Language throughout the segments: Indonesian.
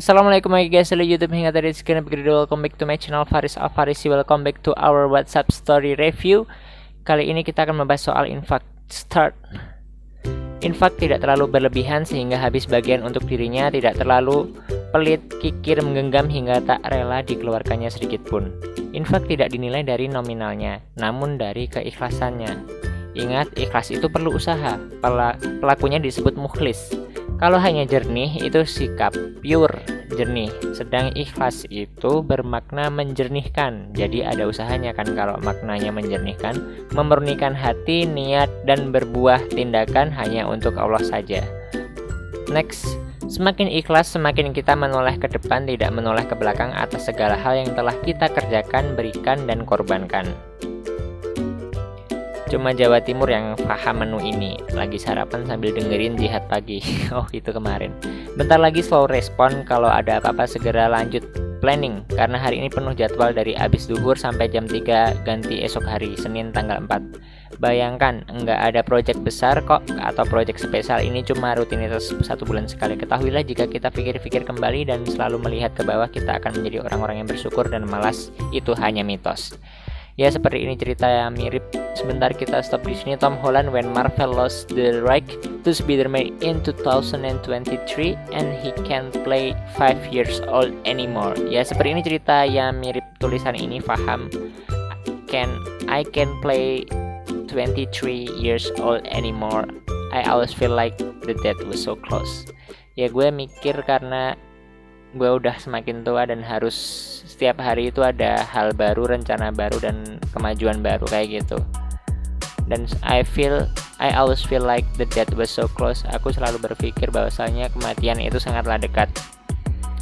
Assalamualaikum guys, hello YouTube hingga tadi sekian video. Welcome back to my channel Faris Alfarisi. Welcome back to our WhatsApp story review. Kali ini kita akan membahas soal infak. Start. Infak tidak terlalu berlebihan sehingga habis bagian untuk dirinya, tidak terlalu pelit, kikir, menggenggam hingga tak rela dikeluarkannya sedikit pun. Infak tidak dinilai dari nominalnya, namun dari keikhlasannya. Ingat, ikhlas itu perlu usaha. Pelakunya disebut mukhlis. Kalau hanya jernih itu sikap pure, jernih. Sedang ikhlas itu bermakna menjernihkan. Jadi ada usahanya kan kalau maknanya menjernihkan, memurnikan hati, niat, dan berbuah tindakan hanya untuk Allah saja. Next, semakin ikhlas semakin kita menoleh ke depan, tidak menoleh ke belakang atas segala hal yang telah kita kerjakan, berikan, dan korbankan. Cuma Jawa Timur yang paham menu ini. Lagi sarapan sambil dengerin Jihad Pagi. Oh, itu kemarin. Bentar lagi slow respon, kalau ada apa-apa segera lanjut planning. Karena hari ini penuh jadwal dari abis duhur sampai jam 3 ganti esok hari, Senin tanggal 4. Bayangkan, nggak ada proyek besar kok atau proyek spesial, ini cuma rutinitas 1 bulan sekali. Ketahuilah jika kita pikir-pikir kembali dan selalu melihat ke bawah, kita akan menjadi orang-orang yang bersyukur dan malas itu hanya mitos. Ya, seperti ini cerita yang mirip. Sebentar kita stop di sini. Tom Holland when Marvel lost the right to Spider-Man in 2023 and he can't play 5 years old anymore. Ya, seperti ini cerita yang mirip tulisan ini, paham. I can play 23 years old anymore. I always feel like the death was so close. Ya, gue mikir karena gue udah semakin tua dan harus setiap hari itu ada hal baru, rencana baru, dan kemajuan baru kayak gitu. Dan I always feel like the death was so close. Aku selalu berpikir bahwasanya kematian itu sangatlah dekat.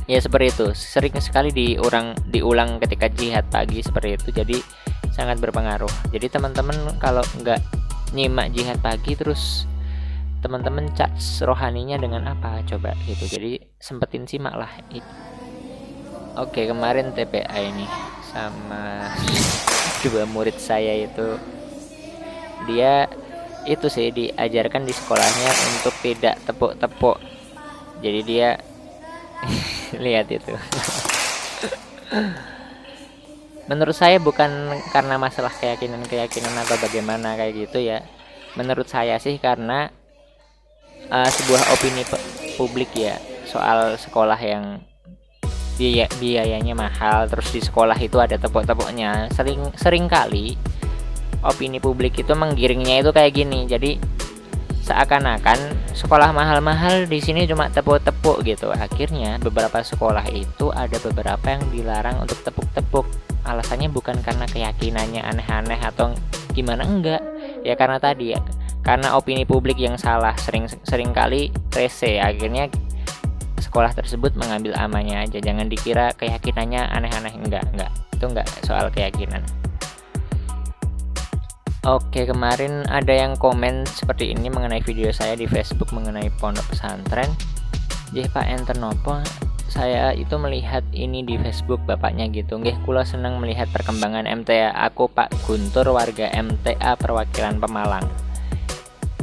Ya, seperti itu. Sering sekali diulang ketika jihad pagi seperti itu. Jadi sangat berpengaruh. Jadi teman-teman kalau nggak nyimak jihad pagi, terus teman-teman charge rohaninya dengan apa coba gitu. Jadi sempetin simak lah. Oke, kemarin TPA ini sama dua murid saya itu, dia itu sih diajarkan di sekolahnya untuk tidak tepuk-tepuk. Jadi dia lihat itu. Menurut saya bukan karena masalah keyakinan atau bagaimana kayak gitu ya. Menurut saya sih karena sebuah opini publik ya soal sekolah yang biayanya mahal, terus di sekolah itu ada tepuk-tepuknya. Sering kali opini publik itu menggiringnya itu kayak gini. Jadi seakan-akan sekolah mahal-mahal di sini cuma tepuk-tepuk gitu. Akhirnya beberapa sekolah itu ada beberapa yang dilarang untuk tepuk-tepuk. Alasannya bukan karena keyakinannya aneh-aneh atau gimana, enggak. Ya karena tadi ya, karena opini publik yang salah, sering kali rese. Akhirnya sekolah tersebut mengambil amannya aja. Jangan dikira keyakinannya aneh-aneh, enggak. Itu enggak soal keyakinan. Oke, kemarin ada yang komen seperti ini mengenai video saya di Facebook mengenai pondok pesantren. Jih Pak, enten nopo? Saya itu melihat ini di Facebook bapaknya gitu. Nggih, kula seneng melihat perkembangan MTA. Aku Pak Guntur, warga MTA perwakilan Pemalang.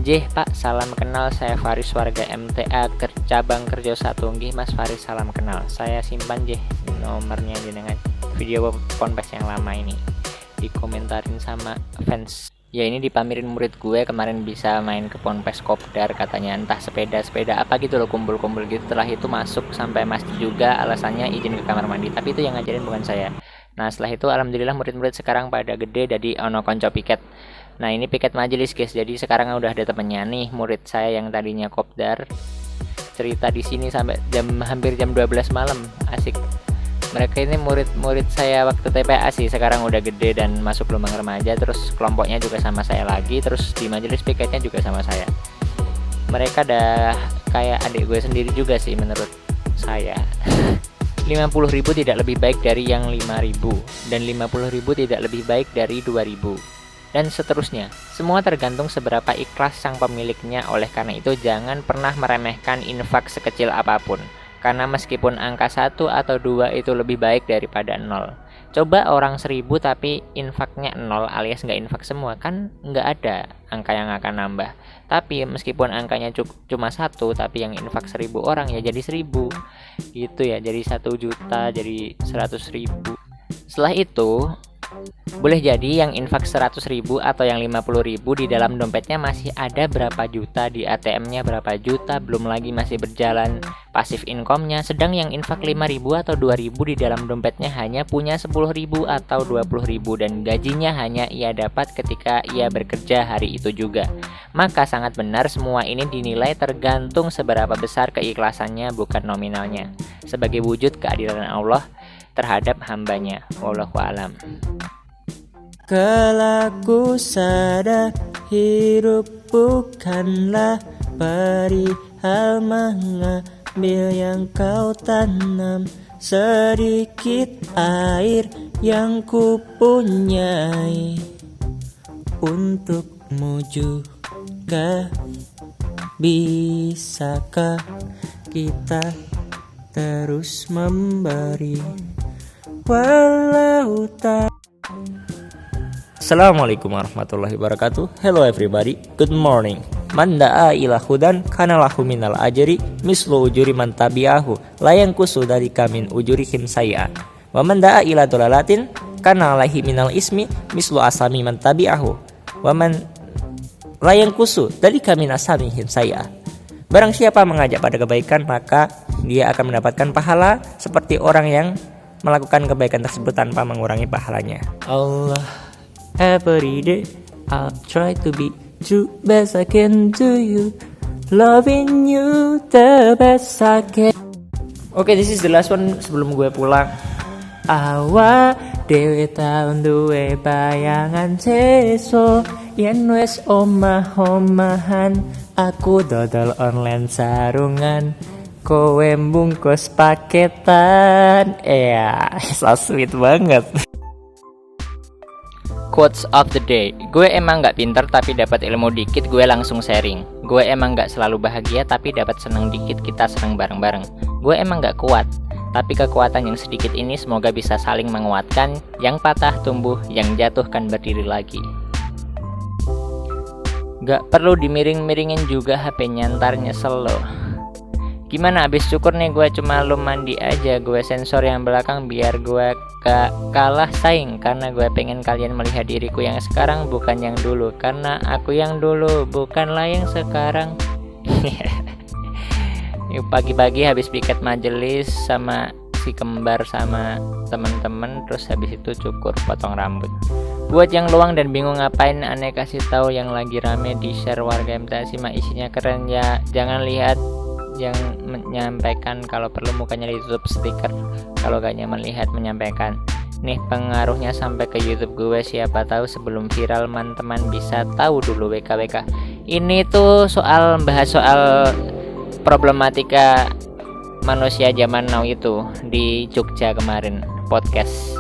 Jih Pak, salam kenal, saya Faris, warga MTA cabang Kerja 1. Nggih Mas Faris, salam kenal. Saya simpan jih nomornya jenengan. Video ponpes yang lama ini dikomentarin sama fans. Ya, ini dipamirin murid gue kemarin bisa main ke ponpes kopdar, katanya entah sepeda apa gitu loh, kumpul-kumpul gitu. Setelah itu masuk sampai masjid juga, alasannya izin ke kamar mandi, tapi itu yang ngajarin bukan saya. Nah, setelah itu alhamdulillah murid-murid sekarang pada gede, jadi ono konco piket. Nah, ini piket majelis guys. Jadi sekarang udah ada temennya nih, murid saya yang tadinya kopdar cerita di sini sampai hampir jam 12 malam. Asik. Mereka ini murid-murid saya waktu TPA sih, sekarang udah gede dan masuk lubang remaja. Terus kelompoknya juga sama saya lagi, terus di majelis piketnya juga sama saya. Mereka dah kayak adik gue sendiri juga sih menurut saya. 50.000 tidak lebih baik dari yang 5.000, dan 50.000 tidak lebih baik dari 2.000, dan seterusnya. Semua tergantung seberapa ikhlas sang pemiliknya. Oleh karena itu jangan pernah meremehkan infak sekecil apapun, karena meskipun angka 1 atau 2 itu lebih baik daripada 0. Coba orang 1.000 tapi infaknya 0 alias nggak infak semua, kan nggak ada angka yang akan nambah. Tapi meskipun angkanya cuma 1, tapi yang infak 1000 orang ya jadi 1000 gitu ya, jadi 1 juta, jadi 100.000. Setelah itu boleh jadi yang infak 100.000 atau yang 50.000 di dalam dompetnya masih ada berapa juta, di ATM-nya berapa juta, belum lagi masih berjalan pasif income-nya. Sedang yang infak 5.000 atau 2.000 di dalam dompetnya hanya punya 10.000 atau 20.000 dan gajinya hanya ia dapat ketika ia bekerja hari itu juga. Maka sangat benar semua ini dinilai tergantung seberapa besar keikhlasannya, bukan nominalnya, sebagai wujud keadilan Allah terhadap hambanya. Wallahu a'lam. Kelaku sadar hidup bukanlah perihal mengambil yang kau tanam. Sedikit air yang kupunyai untukmu juga. Bisakah kita terus memberi walau tak. Assalamualaikum warahmatullahi wabarakatuh. Hello everybody, good morning. Man da'a ila hudan kana lahu minal ajri mislu ujuri man tabi'ahu la yanqusu dzalika min ujurihim say'a. Wa man da'a ila dolalatin kana alaihi minal ismi mislu asami man tabi'ahu wa man la yanqusu dzalika min asamihim say'a. Barang siapa mengajak pada kebaikan, maka dia akan mendapatkan pahala seperti orang yang melakukan kebaikan tersebut tanpa mengurangi pahalanya. Allah. Every day I'll try to be the best I can to you, loving you the best I can. Okay, this is the last one sebelum gue pulang. Awa dewe taun duwe bayangan seso yen wes omah-omahan, aku dodol online sarungan, kowe bungkus paketan. So sweet banget. Quotes of the day. Gue emang gak pinter tapi dapat ilmu dikit, gue langsung sharing. Gue emang gak selalu bahagia tapi dapat seneng dikit, kita seneng bareng-bareng. Gue emang gak kuat, tapi kekuatan yang sedikit ini semoga bisa saling menguatkan. Yang patah tumbuh, yang jatuh kan berdiri lagi. Gak perlu dimiring-miringin juga HP-nya, ntar nyesel lo. Gimana abis syukur nih, gue cuma lu mandi aja, gue sensor yang belakang biar gue gak kalah saing, karena gue pengen kalian melihat diriku yang sekarang bukan yang dulu, karena aku yang dulu bukanlah yang sekarang. Pagi-pagi habis piket majelis sama si kembar sama temen-temen, terus habis itu cukur potong rambut. Buat yang luang dan bingung ngapain, aneh kasih tahu yang lagi rame di share warga MTA Simak, isinya keren ya. Jangan lihat yang menyampaikan, kalau perlu mukanya ditutup stiker kalau gak nyaman lihat menyampaikan. Nih pengaruhnya sampai ke YouTube gue, siapa tahu sebelum viral teman bisa tahu dulu WKWK. Ini tuh bahas soal problematika manusia zaman now itu di Jogja kemarin, podcast.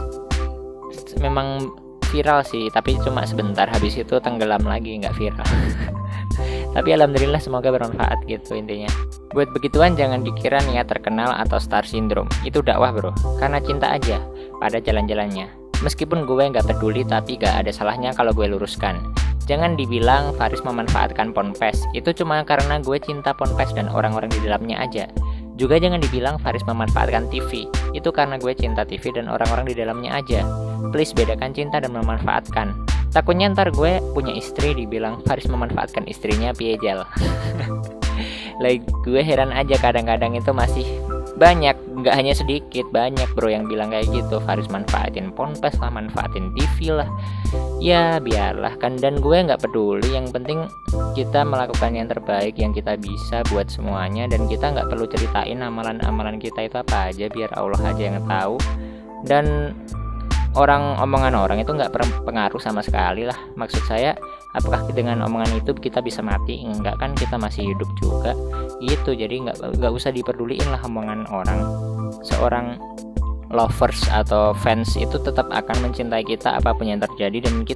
Memang viral sih, tapi cuma sebentar, habis itu tenggelam lagi, nggak viral. Tapi alhamdulillah semoga bermanfaat gitu intinya. Buat begituan jangan dikira niat terkenal atau star syndrome. Itu dakwah bro, karena cinta aja pada jalan-jalannya. Meskipun gue gak peduli, tapi gak ada salahnya kalau gue luruskan. Jangan dibilang Faris memanfaatkan Ponpes, itu cuma karena gue cinta Ponpes dan orang-orang di dalamnya aja. Juga jangan dibilang Faris memanfaatkan TV, itu karena gue cinta TV dan orang-orang di dalamnya aja. Please bedakan cinta dan memanfaatkan. Takutnya ntar gue punya istri dibilang Faris memanfaatkan istrinya piejal. Like gue heran aja kadang-kadang itu masih banyak, nggak hanya sedikit, banyak bro yang bilang kayak gitu. Faris manfaatin Ponpes lah, manfaatin TV lah. Ya biarlah kan, dan gue nggak peduli. Yang penting kita melakukan yang terbaik yang kita bisa buat semuanya, dan kita nggak perlu ceritain amalan-amalan kita itu apa aja, biar Allah aja yang tahu. Dan omongan orang itu nggak berpengaruh sama sekali lah. Maksud saya, apakah dengan omongan itu kita bisa mati? Enggak kan, kita masih hidup juga gitu. Jadi nggak usah diperduliin lah omongan orang. Seorang lovers atau fans itu tetap akan mencintai kita apapun yang terjadi, dan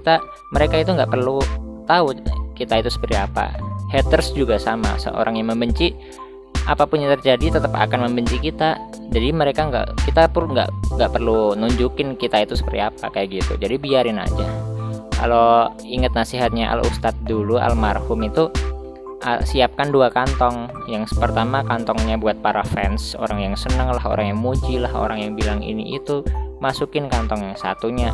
mereka itu nggak perlu tahu kita itu seperti apa. Haters juga sama, seorang yang membenci, apapun yang terjadi tetap akan membenci kita. Jadi kita pun nggak perlu nunjukin kita itu seperti apa kayak gitu. Jadi biarin aja. Kalau ingat nasihatnya Al Ustadz dulu almarhum itu, siapkan 2 kantong. Yang pertama kantongnya buat para fans, orang yang senang lah, orang yang muji lah, orang yang bilang ini itu, masukin kantong yang satunya.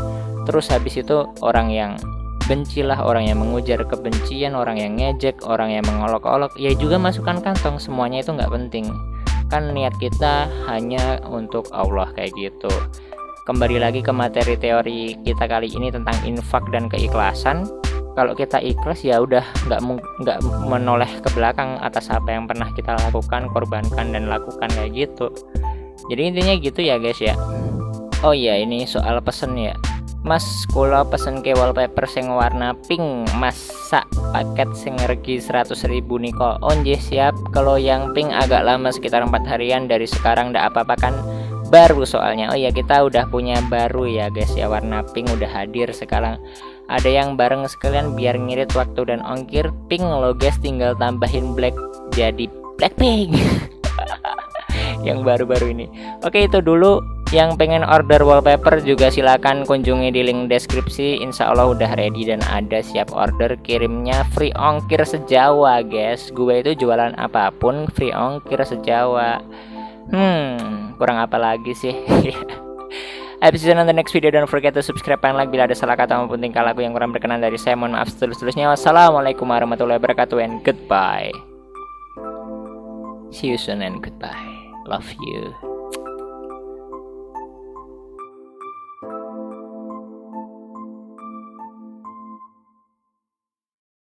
Terus habis itu orang yang benci lah, orang yang mengujar kebencian, orang yang ngejek, orang yang mengolok-olok, ya juga masukkan kantong. Semuanya itu nggak penting, kan niat kita hanya untuk Allah kayak gitu. Kembali lagi ke materi teori kita kali ini tentang infak dan keikhlasan. Kalau kita ikhlas ya udah nggak menoleh ke belakang atas apa yang pernah kita lakukan, korbankan dan lakukan kayak gitu. Jadi intinya gitu ya guys ya. Oh iya, ini soal pesen ya. Mas, kula pesen ke wallpaper sing warna pink, Mas, sak paket sing regi 100.000 niko. Oh nggih siap. Kalau yang pink agak lama, sekitar 4 harian dari sekarang, ndak apa-apa kan, baru soalnya. Oh iya, kita udah punya baru ya guys ya, warna pink udah hadir sekarang. Ada yang bareng sekalian biar ngirit waktu dan ongkir. Pink lo guys, tinggal tambahin black jadi Blackpink. Yang baru-baru ini. Oke, itu dulu. Yang pengen order wallpaper juga silakan kunjungi di link deskripsi. Insya Allah udah ready dan ada siap order. Kirimnya free ongkir sejawa guys. Gue itu jualan apapun free ongkir sejawa. Kurang apa lagi sih? Habis itu nonton next video, don't forget to subscribe and like. Bila ada salah kata maupun tingkah laku yang kurang berkenan dari saya, mohon maaf setulus-tulusnya. Wassalamualaikum warahmatullahi wabarakatuh and goodbye. See you soon and goodbye. Love you.